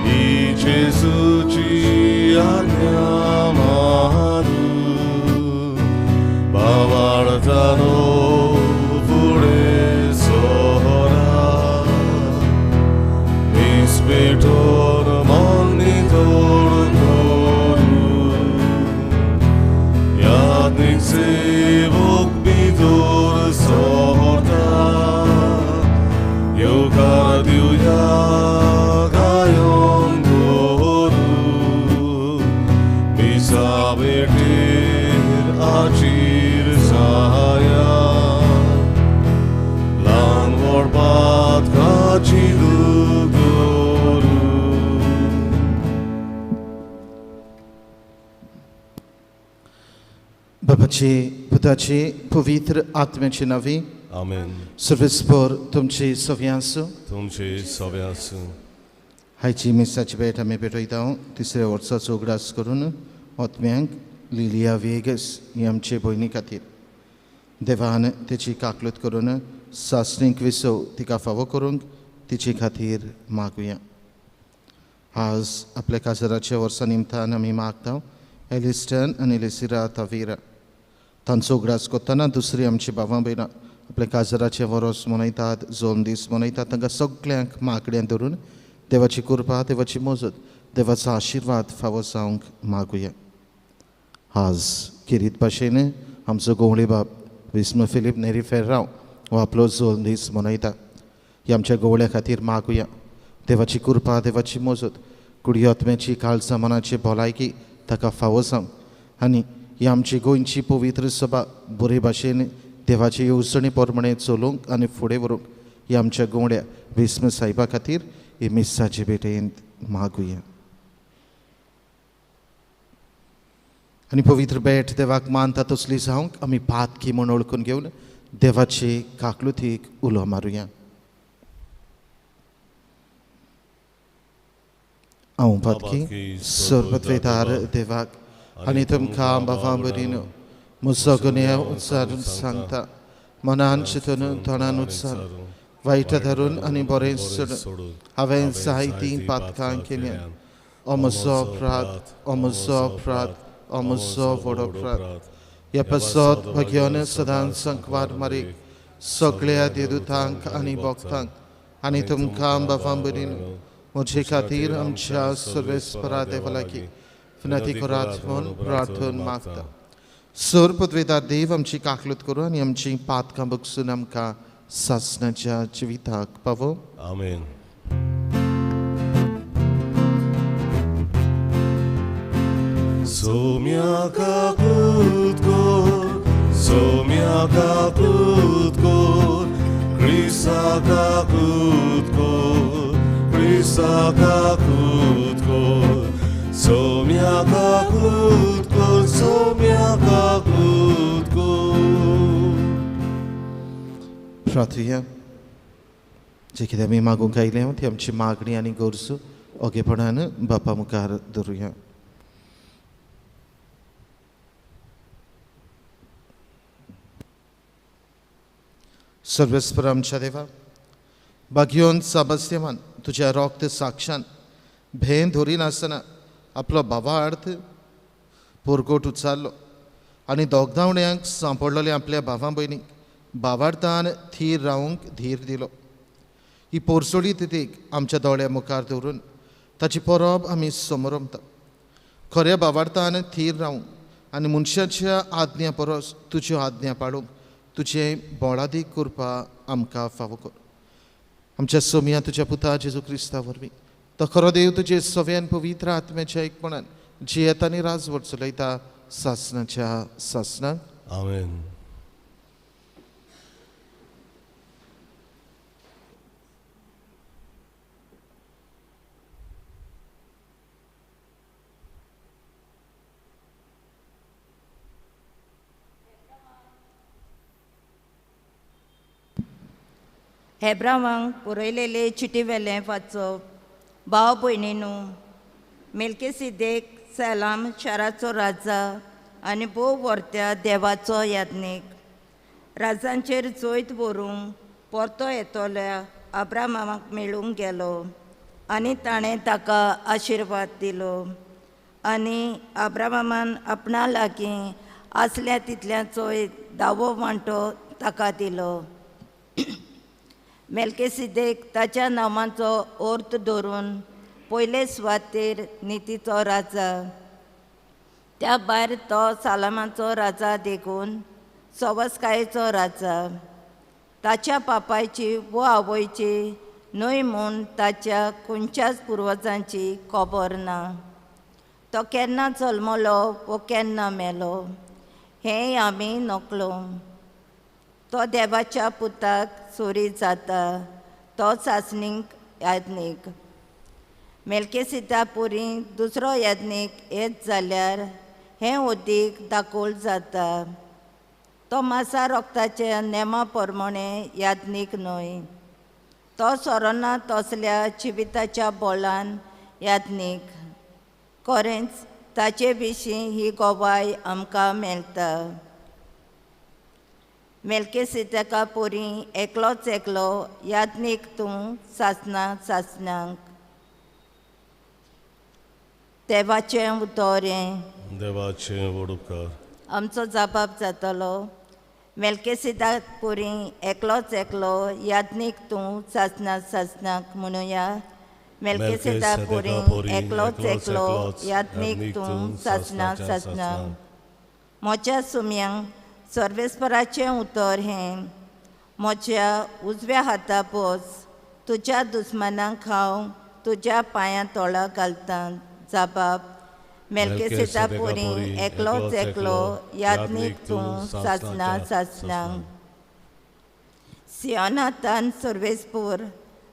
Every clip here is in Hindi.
이 제수지 않냐마루 바와르타노 부레소라 미스베토르 몬니토르 토루 야닉 세복 비도르 소다 요카디우야 가용도루 미사베tir acir saya lan vorbat kaçidu doru. बापाचे पुताचे पवित्र आत्म्याचे नावे Amen. सर्वेस्पर तुमचे सव्यांसो तुमचे सव्यास हायची मिसाची भेट आम्ही भेटयता तिसऱ्या वर्साचो उगडास करून आत्म्यांक लिलिया वेगस ही आमचे भयणी खातीर देवान तेची काकलूत करून सासणीक विसो तिका फावो करूंक तिचे खातीर मागुया. आज आपल्या काजराच्या वर्सा निमतान आमी मागता एलिस्टन आनी एलिसिरा तावीरा तांचो उगडास करतना दुसरी आमची भावां भयणां आपल्या काजराचे वरोस मनयतात, जोम दीस मनयतात, तांकां सगळ्यांक मागड्यान धरून देवाची कृपा, देवाची मजत, देवाचो आशिर्वाद फावो जावंक मागुया. आज किरीत भाशेन आमचो गोवळी बाब विस्म फिलीप नेरी फेर्रांव हो आपलो जोम दीस मनयता. ही आमच्या गोवळ्या खातीर मागुया. देवाची कृपा, देवाची मजत, कुडी आत्म्याची काळजा मनाची भलायकी ताका फावो जावंक आनी ही आमची गोंयची पवित्र सभा बरे भाशेन देवाची येवजणी प्रमाणे चलोवंक आनी फुडें व्हरूंक ही आमच्या गोवड्या विस्म सायबा खातीर ही मिसाची भेटेंत मागुया. आनी पवित्र भेट देवाक मानता तसली जावंक आमी पातकी म्हूण ओळखून घेवन देवाचे काकलुतीक उलो मारुया. हांव पातकी सर्वत्वेदार देवाक आनी तुमकां बाबा बरीनो म्हजो गुन्यांव उच्चारून सांगता. मनान चिंतून तोंडान उच्चारून वायट धरून आनी बरें सोडून हांवें जायतीं पातकां केल्यां. हो म्हजो अपराध, हो म्हजो अपराध, हो म्हजो व्हड अपराध. ह्या पसत घेवन सदांच संकवार मारीक सगळ्या देदूतांक आनी भक्तांक आनी तुमकां बाबा बरीनो म्हजे खातीर आमच्या सर्वेस्परा देवा लागीं विनंती करात म्हूण प्रार्थून मागता. सर पदवेदार देव आमची काकलूत करूं आनी आमची पातकां बगसून आमकां सासणाच्या जिविताक पावो. आमेन. सोम्या काकलूत कोर क्रिसा काकलूत कोर सोम्या काकलूत कोर. प्रार्थया जे कितें आमी मागूंक आयले ती आमची मागणी आनी गरजो ओगेपणान बापा मुखार दवरुया. सर्वेस्पर आमच्या देवा भाग्योन साबस्त्यमान तुज्या रोक्त साक्षान भेन धरी नासतना आपलो भावार्थ पोरगोट उचारलो आनी दोगदावण्यांक सांपडलेल्या आपल्या भावां भयणीक भावार्थान थीर रावंक धीर दिलो. ही पोरसोडी तितीक आमच्या दोळ्या मुखार दवरून ताची परब आमी समोर रमता. खऱ्या भावार्थान थीर रावंक आनी मनशाच्या आज्ञा परस तुज्यो आज्ञा पाळूंक तुजें बोळादीक कृपा आमकां फावो कर. आमच्या सोम्या तुज्या पुता जेजू क्रिस्ता वरवीं तो खरो देव तुजे सव्यान पवित्र आत्म्याच्या एकपणान जियेता आनी राजवट चलयता सासणाच्या सासणाक. आमेन. हेब्रावांक बरयलेले चिटी वेलें वाचप. भाव भयणीनो, मेल्किसेदेक सलाम शाराचो राजा आनी भोव वर्त्या देवाचो याज्ञीक. राजांचेर जोयत व्हरूंक परतो येतोल्या अब्रामाक मेळूंक गेलो आनी ताणें ताका आशिर्वाद दिलो आनी अब्रामान आपणा लागीं आसल्या तितल्याचो 10वो वांटो ताका दिलो. मेल्किसेदेक ताच्या नांवाचो अर्थ धरून पयले सुवातेर नितीचो राजा. त्या भायर तो सालामाचो राजा देखून सवस्कायेचो राजा. ताच्या बापायची वो आवयची न्हय म्हूण ताच्या खंयच्याच पुर्वजांची खबर ना. तो केन्ना जल्मलो वो केन्ना मेलो हेंय आमी नकलो. तो देवाच्या पुताक सोरी जाता. तो चांचणीक याज्ञीक. मेल्किसेदा पुरी दुसरो याज्ञीक येत जाल्यार हें ओदीक दाखोल जाता. तो मासा रोगताच्या नेमा प्रमाणे याज्ञीक न्हय. तो सोरोना तसल्या जिविताच्या बोलान याज्ञीक. खरेंच ताचे विशीं ही गोवाय आमकां मेळटा. मेल्किसेदेका पोरी एकलोच एकलो याज्ञीक तूं सासणांक. देवाचें उतोरें. देवाचें वडुपकार. आमचो जबाब जातलो. मेल्किसेदा पोरी एकलोच एकलो याज्ञीक तूं सासणांक म्हणुया. मेल्किसेदा पोरी एकलोच एकलो याज्ञीक तूं सासणांक. म्हज्या सुम्यांक सर्वेस्पराचें उतर हें. म्हज्या उजव्या हाता बस. तुज्या दुस्मानांक हांव तुज्या पांयां तोळा घालतां. जबाब मेल्किसेदा पोरी एकलोच एकलो याज्ञीक तूं सासणांक. सियोनातान सर्वेस्पर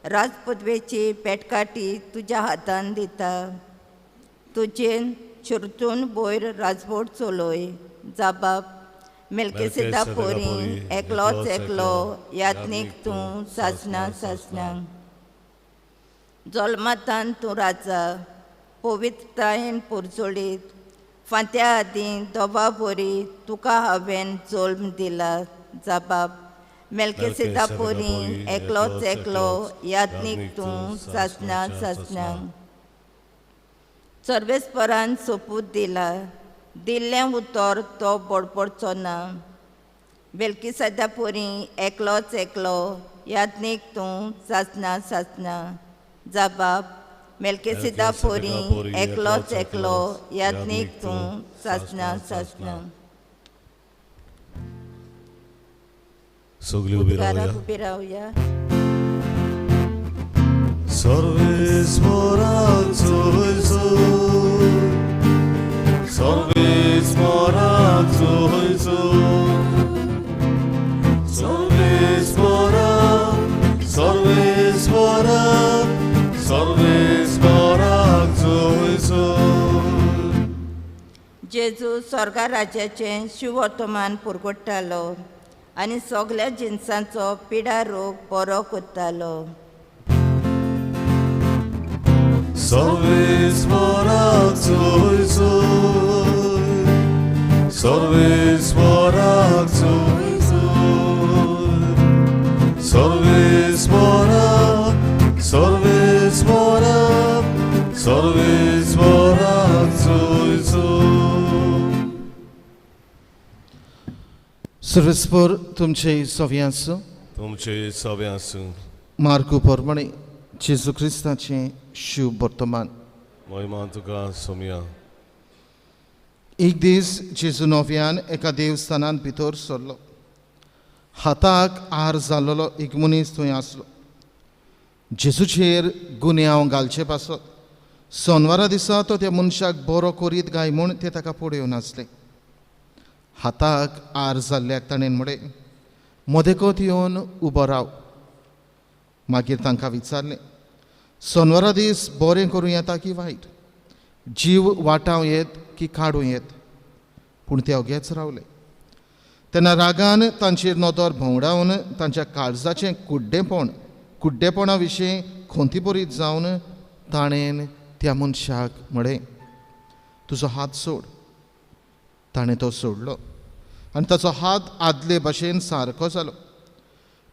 राजपदवेची पेटकाटी तुज्या हातान दिता. तुजेन चिरतून वयर राजवट चलोय. जबाब मेल्किसेदा पोरी एकलोच एकलो याज्ञीक तूं सासणांक. जल्मातान तूं राजा. पवित्रतायेन पुरजोळीत. फांत्या आदीं दोबा बोरी तुका हांवें जल्म दिला. जबाब मेल्किसेदा पोरी एकलोच एकलो याज्ञीक तूं सासणांक. सर्वेस्परान सोपूत दिला. दिल्लें उतर तो बडपडचो ना. मेल्किसेदा पोरी एकलोच एकलो याज्ञीक तूं सासणांक. जबाब मेल्किसेदा पोरी एकलोच एकलो याज्ञीक तूं सासणांक. सगळीं उबी घराक रावया. उबी रावया. सर्वेस्पराचो सर्वेस्पराचो सर्वेस्परा सर्वेस्परा सर्वेस्पराचो जेजू स्वर्गा राज्याचें शिवर्तमान पुरगोडटालो आनी सगल्या जिन्सांचो पिडा रोग बरो करतालो. सर्वेस्पराचो सर्वेस्पराचो सर्वेस्परा सर्वेस्परा सर्वेस्पराचो सर्वेस्पर तुमचे सव्यांसो. तुमचे सव्यांस मार्कू प्रमाणे जेजू क्रिस्ताचें शुभ वर्तमान. महिमा तुका सोम्या. एक दीस जेजू नव्यान एका देवस्थानान भितर सरलो. हाताक आर जाल्लो एक मनीस थंय आसलो. जेजूचेर गुन्यांव घालचे पासत सोनवारा दिसा तो त्या मनशाक बरो करीत गाय म्हूण ते ताका फुडें येवन आसले. हाताक आर जाल्ल्याक ताणें म्हणलें, मदेकोत येवन उबो राव. मागीर तांकां विचारलें, सोनवारा दीस बरें करूं येता की वायट, जीव वाटाव येत की काडूं येत. पूण ते ओगेच रावले. तेन्ना रागान तांचेर नदर भोंवडावन तांच्या काळजाचें कुड्डेपणा विशीं खोंती बरीत जावन ताणें त्या मनशाक म्हळें, तुजो हात सोड. ताणें तो सोडलो आनी ताचो हात आदले भाशेन सारको जालो.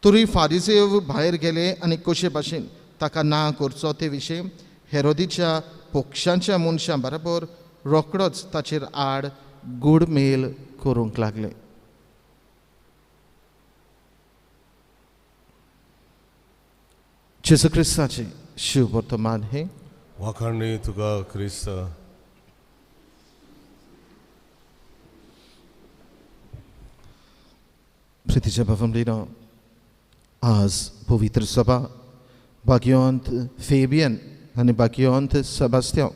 तरी फारिसेव भायर गेले आनी कशे भाशेन ताका ना करचो ते विशीं हेरोदीच्या पक्षांच्या मनशां बरोबर रोखडोच ताचेर आड गूढ मेल करूंक लागले. जेजू क्रिस्ताचे शिव वर्तमान हे वाखाणणी तुका क्रिस्त. प्रितीच्या भावंडीनो, आज पवित्र सभा भाग्यवंत फेबियन आनी भाग्यवंत सेबास्त्यांव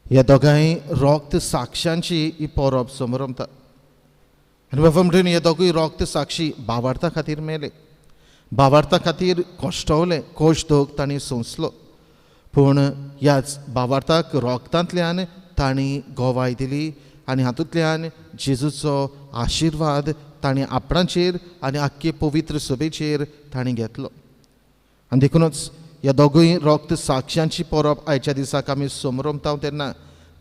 ह्या दोगांय रोक्त साक्षांची ही परब समोर रमता. आनी भावंडीनो, हे दोगूय रोक्त साक्षी भावार्था खातीर मेले, भावार्था खातीर कोश्टवले, कोश दोग तांणी सोंसलो. पूण ह्याच भावार्थाक रोगतांतल्यान तांणी गोवाय दिली आनी हातूंतल्यान जेजूचो आशिर्वाद तांणी आपणाचेर आनी आख्खे पवित्र सभेचेर तांणी घेतलो. आनी देखूनच ह्या दोगूय रोक्त साक्षांची परब आयच्या दिसाक आमी समोर रमता तेन्ना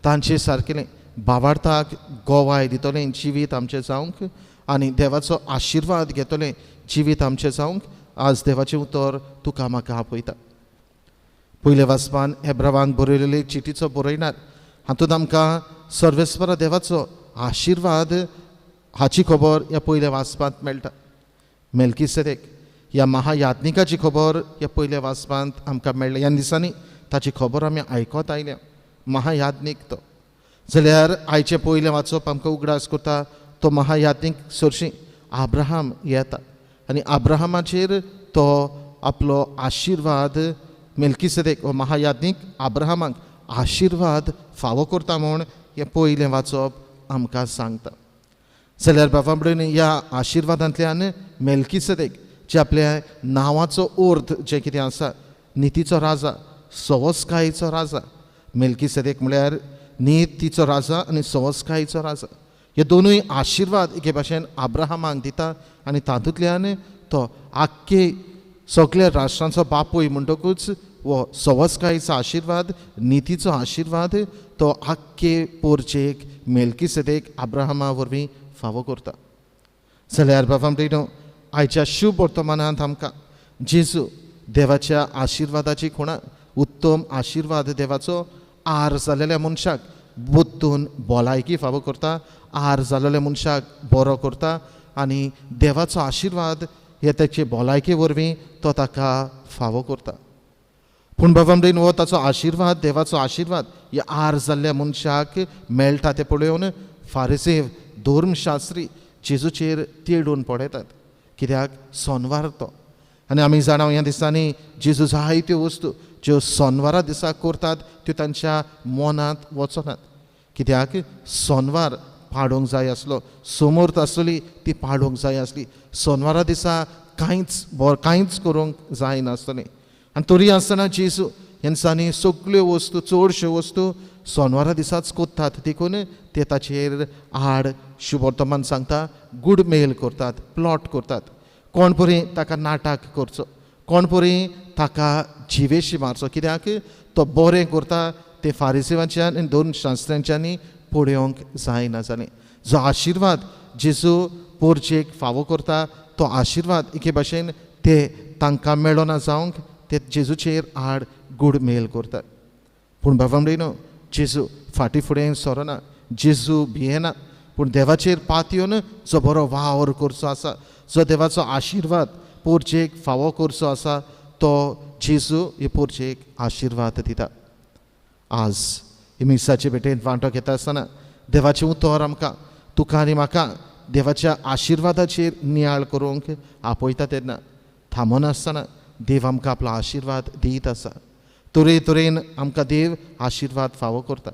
तांचे सारकेलें भावार्थाक गोवाय दितलें जिवीत आमचें जावंक आनी देवाचो आशिर्वाद घेतलें जिवीत आमचें जावंक आज देवाचें उतर तुका म्हाका आपयता. पयले वाचपान हेब्रावांक बरयलेले चिटीचो बरयणार हातूंत आमकां सर्वेस्परा देवाचो आशिर्वाद हाची खबर ह्या पयल्या वाचपांत मेळटा. मेल्किसेदेक ह्या महायाज्ञिकाची खबर ह्या पयल्या वाचपांत आमकां मेळ्ळ्या. ह्या दिसांनी ताची खबर आमी आयकत आयल्या. महायाज्ञीक तो जाल्यार आयचे पयलें वाचप आमकां उगडास करता तो महायाज्ञीक सरशी आब्राहाम येता आनी आब्राहामाचेर तो आपलो आशिर्वाद मेल्किसेदेक हो महायाज्ञीक आब्राहामाक आशिर्वाद फावो करता म्हूण हें पयलें वाचप आमकां सांगता. जाल्यार बाबा म्हणून ह्या आशिर्वादांतल्यान मेल्किसेदेक जे आपल्या नांवाचो अर्थ जे कितें आसा, नितीचो राजा, सवस्कायेचो राजा. मेल्किसेदेक म्हळ्यार नितीचो राजा आनी सवस्कायेचो राजा. हे दोनूय आशिर्वाद एके भाशेन आब्राहामाक दिता आनी तातूंतल्यान तो आख्खे सगळ्या राष्ट्रांचो बापूय म्हणटकूच वो सवस्कायेचो आशिर्वाद, नितीचो आशिर्वाद तो आख्खे पोरचेक मेल्किसेदेक आब्राहामा वरवीं फावो करता. जाल्यार बाबा म्हणटा आयच्या शुभ वर्तमानांत आमकां जेजू देवाच्या आशिर्वादाची खुणा उत्तम आशिर्वाद देवाचो आर जाल्लेल्या मनशाक बुद्धून भलायकी फावो करता, आर जाल्लेल्या मनशाक बरो करता आनी देवाचो आशिर्वाद हे ताचे भलायके वरवीं तो ताका फावो करता. पूण बाबा म्हणून हो ताचो आशिर्वाद, देवाचो आशिर्वाद ह्या आर जाल्ल्या मनशाक मेळटा तें पळोवन फारिसेव धर्मशास्त्री जेजूचेर तिडून पडयतात. कित्याक सोनवार तो आनी आमी जाणां ह्या दिसांनी जेजू जायत्यो वस्तू ज्यो सोनवारा दिसा करतात त्यो तांच्या मनांत वचनात. कित्याक सोनवार पाडूंक जाय आसलो, समर्थ आसली ती पाडूंक जाय आसली. सोनवारा दिसा कांयच करूंक जाय नासतलें. आनी तरी आसतना जेजू हेंच्यांनी सगळ्यो वस्तू, चडश्यो वस्तू सोनवारा दिसाच कोत्तात. देखून ते ताचेर आड शुभ वर्तमान सांगता गूढ मेल करतात, प्लॉट करतात. कोण परी ताका नाटक करचो, कोण परी ताका जिवेशी मारचो. कित्याक तो बरें करता ते फारिसेवांच्यान आनी दोन शास्त्रांच्यांनी पळोवंक जायना जालें. जो आशिर्वाद जेजू पोरचेक फावो करता तो आशिर्वाद एके भाशेन ते तांकां मेळना जावंक ते जेजूचेर आड गूढ मेल करतात. पूण बाबा म्हणून जेजू फाटीं फुडें सरना, जेजू भियेना. पूण देवाचेर पात येवन जो बरो वावर करचो आसा, जो देवाचो आशिर्वाद पोरचेक फावो करचो आसा तो जेजू हे पोरचेक आशिर्वाद दिता. आज हे मिसाचे भेटेन वांटो घेता आसतना देवाचें उतर आमकां तुका आनी म्हाका देवाच्या आशिर्वादाचेर नियाळ करूंक आपयता तेन्ना थांबोन आसतना देव आमकां आपलो आशिर्वाद दीत आसा. तरेन आमकां देव आशिर्वाद फावो करता.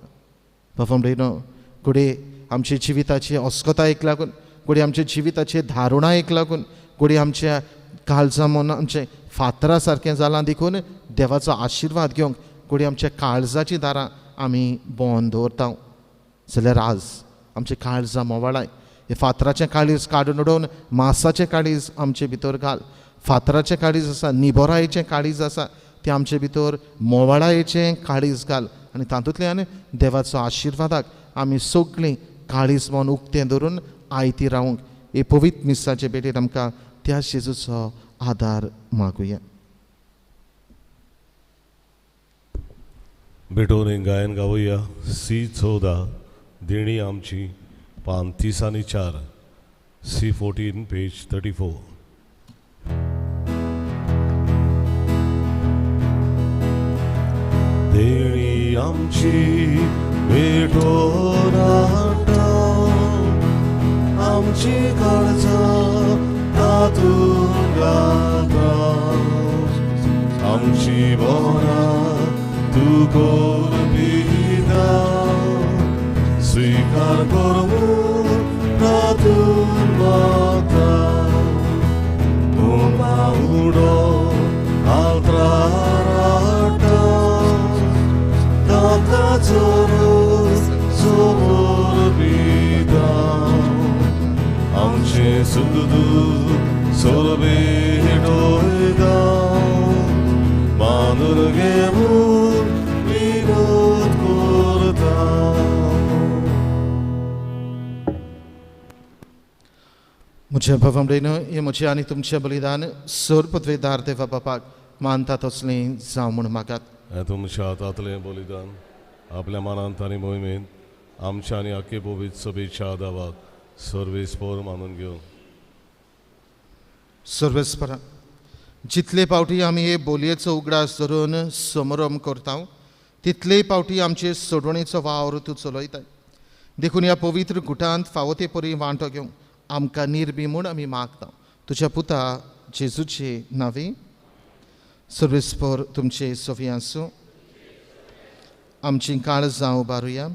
बाबा म्हणून घोडे आमच्या जिविताची अस्कोतायेक लागून, घोडे आमच्या जिविताचे धारुणायेक लागून, घोडे आमच्या काळजां मन आमचें फातरा सारकें जालां देखून देवाचो आशिर्वाद घेवंक घोडे आमच्या काळजाची दारां आमी बंद दवरता. जाल्यार आज आमचें काळजां मोवाळाय. हे फातराचें काळीज काडून उडोवन मांसाचें काळीज आमचे भितर घाल. फातराचें काळीज आसा, निबोरायेचें काळीज आसा तें आमचे भितर मोवाळायेचें काळीज घाल आनी तातूंतल्यान देवाचो आशिर्वादाक आमी सगळीं काळीज मन उक्तें धरून आयती रावंक हे पवित्र मिसाचे भेटेर आमकां त्या जेजूचो आदार मागूया. भेटून गायन गावूया C14 देणी आमची पान 30 आणि 4 C14 पेज 34. देणी आमची भेटून आमची काळजा तातून गाता आमची बोना तू कोरबिदा स्वीकार करून तातून मागता उडो altrarata taka coraz somor bida amche sudu sorbe doida manur gemu vinod korta. मुझे भवम रेनो ये मुझे आणि तुमचे बलिदान सोर पदवीदार देवा बापाक मानतात असले जावं म्हूण मागात. तुमच्या हातांतलें बलिदान आपल्या मनांत आनी मोहिमेंत आमच्या आनी आख्खे पवित्र सभेच्या आदावाक सर्वेस्पर मानून घेवन सर्वेस्परा जितले पावटी आमी हे बोलयेचो उगडास धरून समारंभ करता तितले पावटी आमचे सोडवणेचो वावर तूं चलयताय. देखून ह्या पवित्र गुटांत फावो ते परी वांटो घेवंक आमकां निर्भी म्हूण आमी मागता तुज्या पुता जेजूचे नांवे. सर्वेस्पर तुमचे सोफी आसूं आमची काळजां उबारुया.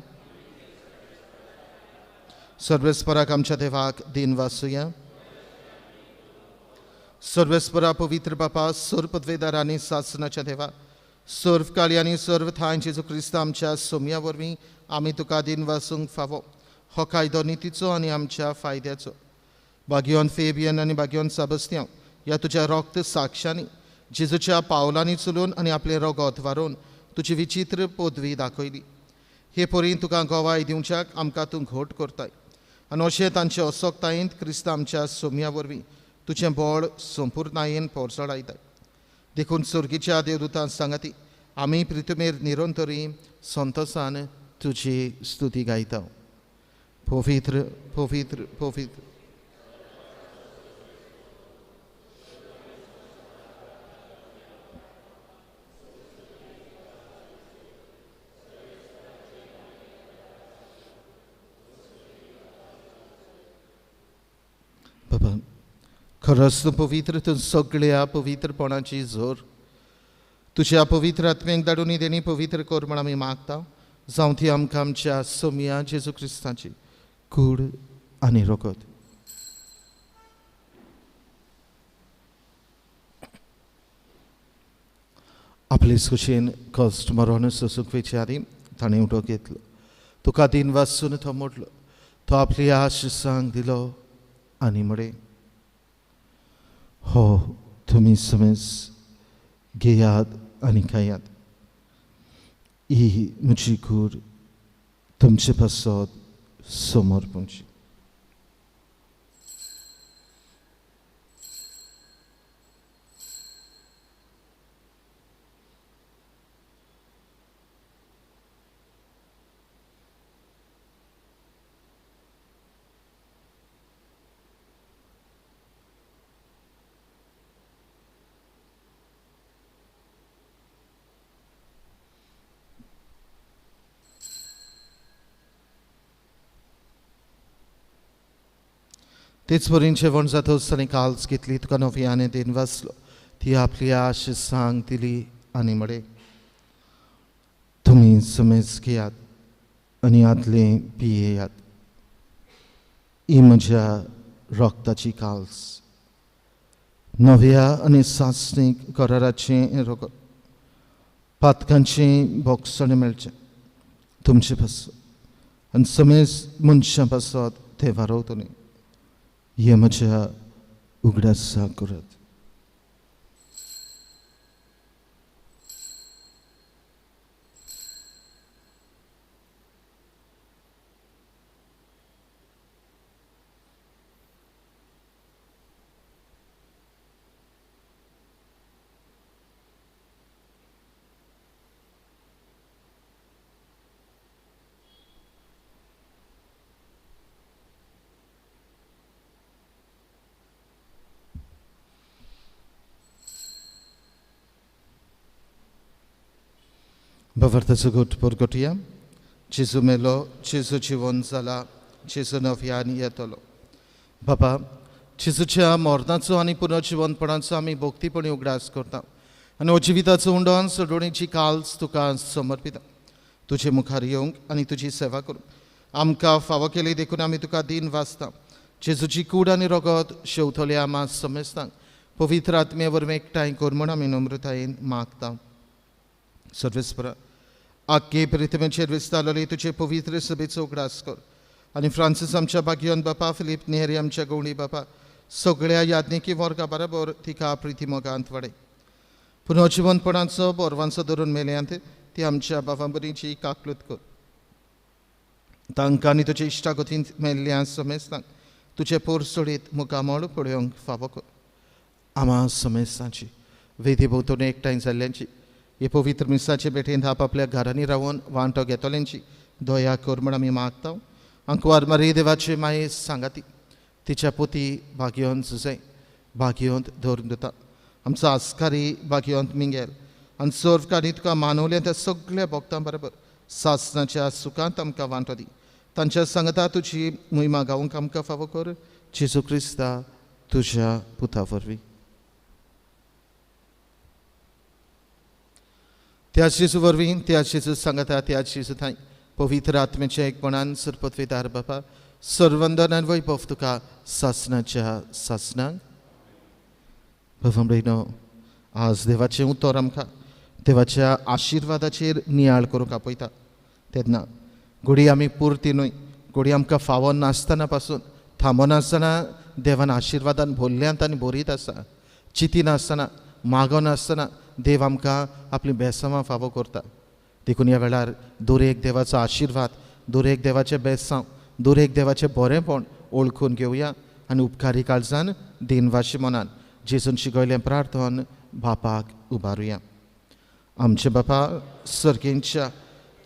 सर्वेस्पराक आमच्या देवाक दिन वासुया. सर्वेस्परा पवित्र बापा सर्व पदवेदार आनी सासणाच्या देवा सर्व काळी आनी सर्व थाय जेजू क्रिस्त आमच्या सोम्या वरवीं आमी तुका दिन वासूंक फावो हो कायदो नितीचो आनी आमच्या फायद्याचो. बागियोन फेबियन आनी बागियोन साबस्त्यांव ह्या तुज्या रोक्त साक्षांनी जेजूच्या पावलांनी चलून आनी आपले रगत व्हारोवन तुजी विचित्र पदवी दाखयली. हे परी तुका गोवाय दिवच्याक आमकां तूं घोट करताय आनी अशें तांचे असोकतायेंत क्रिस्त आमच्या सोम्या वरवीं तुजें बळ संपूर्णायेन पोरसडायताय. देखून सर्गीच्या देवदूतां सांगाती आमी प्रितुमेर निरंतरी संतोषान तुजी स्तुती गायता. पवित्र पवित्र पवित्र बाबा खरंच तूं पवित्र तूं सगळ्या पवित्रपणाची जोर तुज्या पवित्र आत्म्याक धाडून देणी पवित्र कर म्हण आमी मागता. जावं ती आमकां आमच्या सोम्या जेजू क्रिस्ताची कूड आनी रगत. आपलेच कुशीन कश्ट मरण सुसुकवेचे आदी ताणें उडो घेतलो. तुका दिन वाचून तो मोडलो. तो आपली आशिसांक दिलो आनी म्हळे हो तुमी समेज घेयात आनी खायात. ही म्हजी कूड तुमचे पासत समर्पणची. तेच परीन जेवण जाता आसतना काल्स घेतली तुका नव्याने दिन वाचलो. ती आपली आशिसांक दिली आनी म्हळे तुमी समेज घेयात आनी आदले पियेयात. ही म्हज्या रोगताची काल्स नव्या आनी सासणीक कराराचें रगत पातकांचें बोगसणें मेळचें तुमचे पासत आनी समेज मनशां पासत ते वारवतले. हे म्हज्या उगडासा करात. Bavartasagut Purgotia, Jesu Melo, Jesu Chivonzala, Jesu Noviani Yatolo. Baba, Jesuच्या मरणाचो आनी पुनर्जीवनपणाचो आमी भोक्तीपणी उगडास करता आनी जिविताचो उंडोन सोडोवणेची काल्स तुका समर्पिता. तुजे मुखार येवंक आनी तुजी सेवा करूंक आमकां फावो केली देखून आमी तुका दिन वाचता. जेजूची कूड आनी रगत शेवतले आमा समेस्तांक पवित्र आत्मे वरवीं एकठांय कर म्हूण आमी नम्रतायेन मागता. सर्वेस्परा आख्खे प्रिथमेचेर विस्तारलेली तुजे पवित्र सभेचो उगडास कर आनी फ्रांसीस आमच्या भाग्यवन बापा, फिलीप नेहरी आमच्या गवळी बापा, सगळ्या याज्ञिकी वर्गा बरोबर तिका प्रितीमोगांत वाडय. पुनर्जीवनपणाचो बोरवांचो धरून मेल्यांत ती आमच्या बाबा बरीची काकलूत कर. तांकां आनी तुजे इश्टागतींत मेल्ल्या समेस्तांक तुजे पोर सोडीत मुखामळ पळोवंक फावो कर. आमा समेस्तांची वेदी भोंवतणी एकठांय जाल्ल्यांची हे पवित्र मिसाचे भेटेंत आपआपल्या घरांनी रावन वांटो घेतल्यांची दया कर म्हूण आमी मागता. अंकवार मारी देवाचे माये सांगाती तिच्या पोती भाग्यवंत जुजय भाग्यवंत धरून दिता. आमचो आस्कारी भाग्यवंत मिंगेल आनी सर्वकांनी तुका मानवल्या त्या सगळ्या भक्तां बरोबर सासणाच्या सुखांत आमकां वांटो दी. तांच्या सांगता तुजी महिमा गावंक आमकां फावो कर. जेजू क्रिस्ता तुज्या पुता वरवीं. त्या जेजू वरवीं त्या जेजू सांगता त्या जेजू थंय पवित्र आत्म्याच्या एकपणान सरपत्वेदार बापा सर्वंदन आनी वैभव तुका सासणाच्या सासणांक. भवमडयनो आज देवाचें उतर आमकां देवाच्या आशिर्वादाचेर नियाळ करूंक आपयता. तेन्ना घोडी आमी पुर्ती न्हय, घोडी आमकां फावो नासतना पासून थांबनासतना देवान आशिर्वादान भरल्यांत आनी भरीत आसा. चिती नासतना मागो नासतना देव आमकां आपली बेसांवां फावो करता. देखून ह्या वेळार दुरेक देवाचो आशिर्वाद, दुरेक देवाचें बेसांव, दुरेक देवाचें बरेंपण ओळखून घेवया आनी उपकारी काळजान दिनवाशी मनान जेजून शिकयलें प्रार्थन बापाक उबारुया. आमचे बापा सर्गेंच्या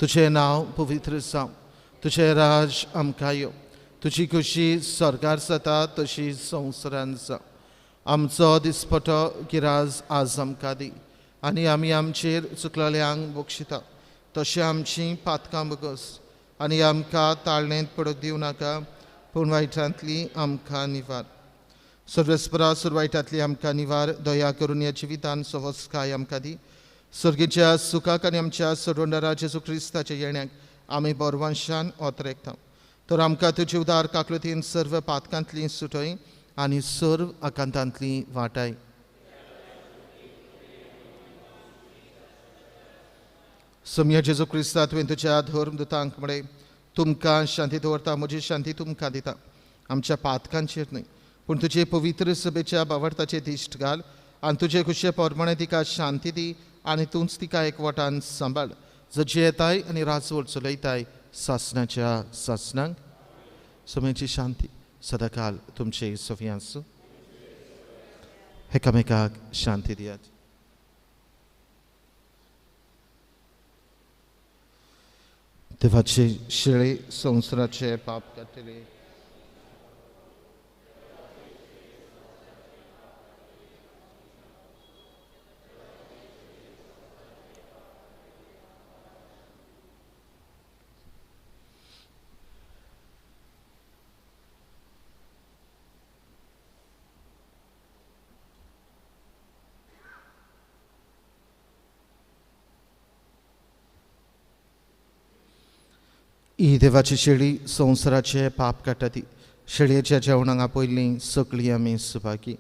तुजें नांव पवित्र जावं, तुजें राज आमकां येवं, तुजी खुशी स्वर्गार जाता तशी संवसारांत जावं. आमचो दिसपटो गिराज आज आमकां दी आनी आमी आमचेर चुकलेल्यांक बक्षिता तशें आमचीं पातकां बगस आनी आमकां ताळणेंत पडूंक दिवं नाका पूण वायटांतली आमकां निवार. सर्वेस्परा सुरवायटांतली आमकां निवार. दया करून ह्या जिवितान सवस्काय आमकां दी. सर्गेच्या सुखाक आनी आमच्या सोडवणारा जेजू क्रिस्ताच्या येण्याक आमी बोरवांशान ओतरेकता. तर आमकां तुजे उदार काकलुतीन सर्व पातकांतली सुटय आनी सर्व आकांतांतली वाटाय. सम्य जेजू क्रिस्ता तुवें तुज्या धर्मदुतांक म्हळें तुमकां शांती दवरता, म्हजी शांती तुमकां दिता. आमच्या पातकांचेर न्हय पूण तुजे पवित्र सभेच्या बावरताचेर दिश्ट घाल आनी तुजे खुशे पोरमणे तिका शांती दी आनी तूंच तिका एकवटान सांबाळ. जजी येताय आनी राजवट चलयताय सासणाच्या सासणांक. समेची शांती सदाकाल तुमचे सवी आसूं. एकामेकाक शांती दियात. देवाचे शिळे संवसाराचे पाप काडटले. ही देवाची शेळी संवसाराचे पाप काडटा ती. शेळयेच्या जेवणाक आपयल्लीं सगळीं आमी सुभागी.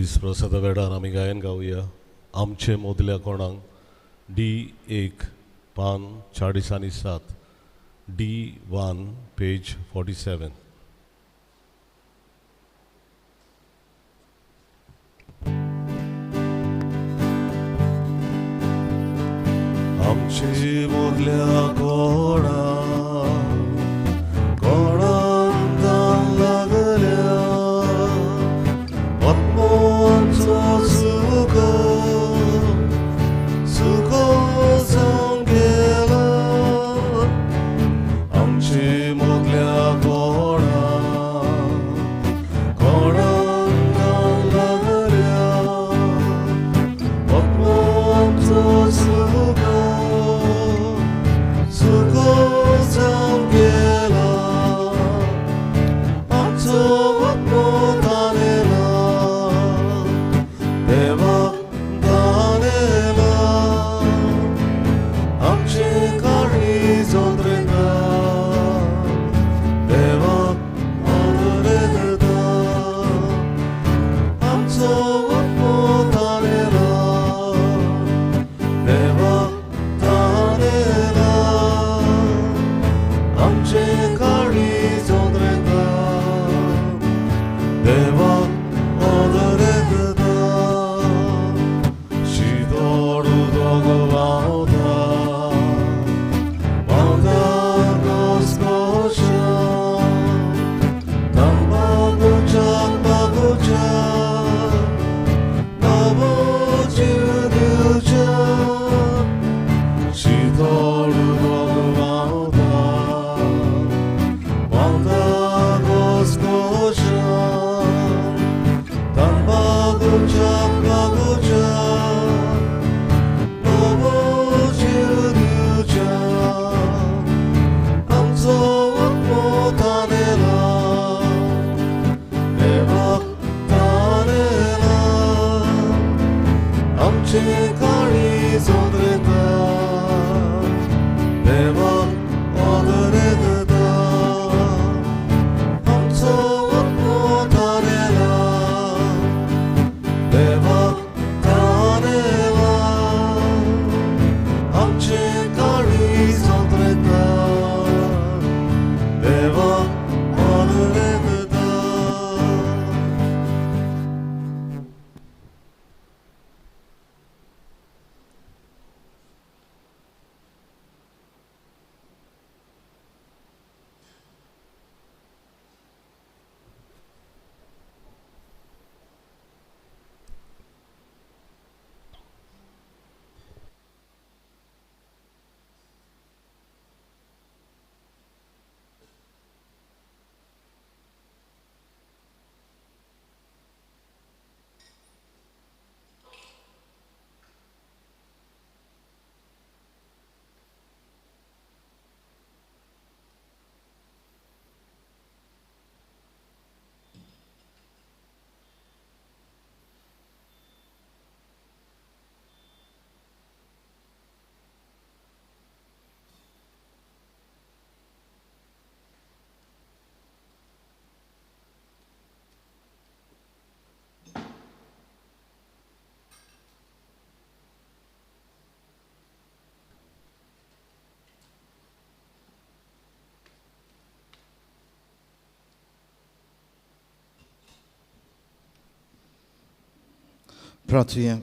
दीस प्रसादा वेळार आमी गायन गावया आमचे मोदल्या कोणाक D1 पान 47 D1 पेज 47. आमची मोदल्या कोणाक लागल्या आत्मांचो सुखो जावन गेला आमची मोदल्या कोणाक लागल्या आत्मांचो सुखो जावन गेला आमचो आत्मो दानेला देवाक दानेला आमचे काळीज ओंद्रेता देवाक ओंद्रेता आमचो आत्मो दानेला देवाक दानेला आमचे काळीज ओंद्रेता देवाक ओंद्रेता शिदोडू दोग वावता गोस्कोशा तांबागुच्या नवो जीव दिवच्या शिदोडू दोग वावता गोस्कोशा तांबागुच्या नवो जीव दिवच्या आमचो आत्मो दानेला देवाक दानेला आमचे काळीज ओंद्रेता देवाक ओंद्रेता आमचो आत्मो दानेला देवाक दानेला आमचे काळीज ओंद्रेता देवाक ओंद्रेता. Pracuję.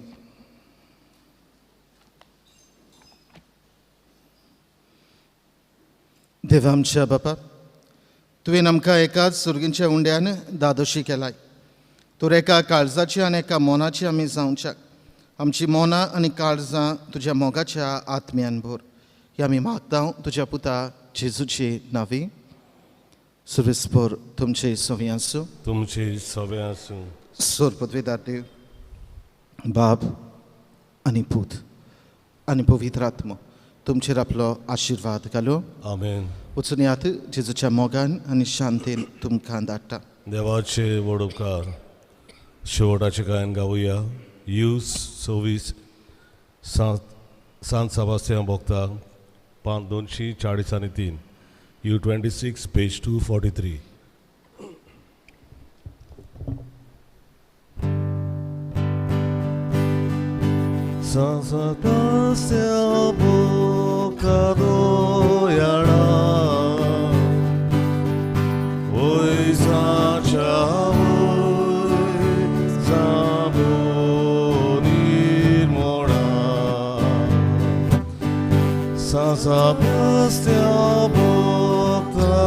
देवा आमच्या बापा तुवें आमकां एकाच सुरगीच्या उंड्यान दादोशी केलाय तूं एका काळजाची आनी एका मोनाची आमी जावच्याक आमची मोनां आनी काळजां तुज्या मोगाच्या आत्म्यान भर ही आमी मागता तुज्या पुता जेजूची नांवी सुरेस्पोर तुमचे सवी आसूं तुमचे सवे आसूं सोर पदवीदार देव बाब आनी पूत आनी पवित्र आत्मो तुमचेर आपलो आशिर्वाद घालो आमेन. वचून यात जेजूच्या मोगान आनी शांतीन तुमकां धाडटा देवाचे व्हड उपकार शेवटाचे गायन गावया यूस 26 सांत सेबास्तियान भोगताक पान 243 U26 page 243. Sasapasya bokadoyara Oi sachavoi sabonir mora Sasapasya bokadoyara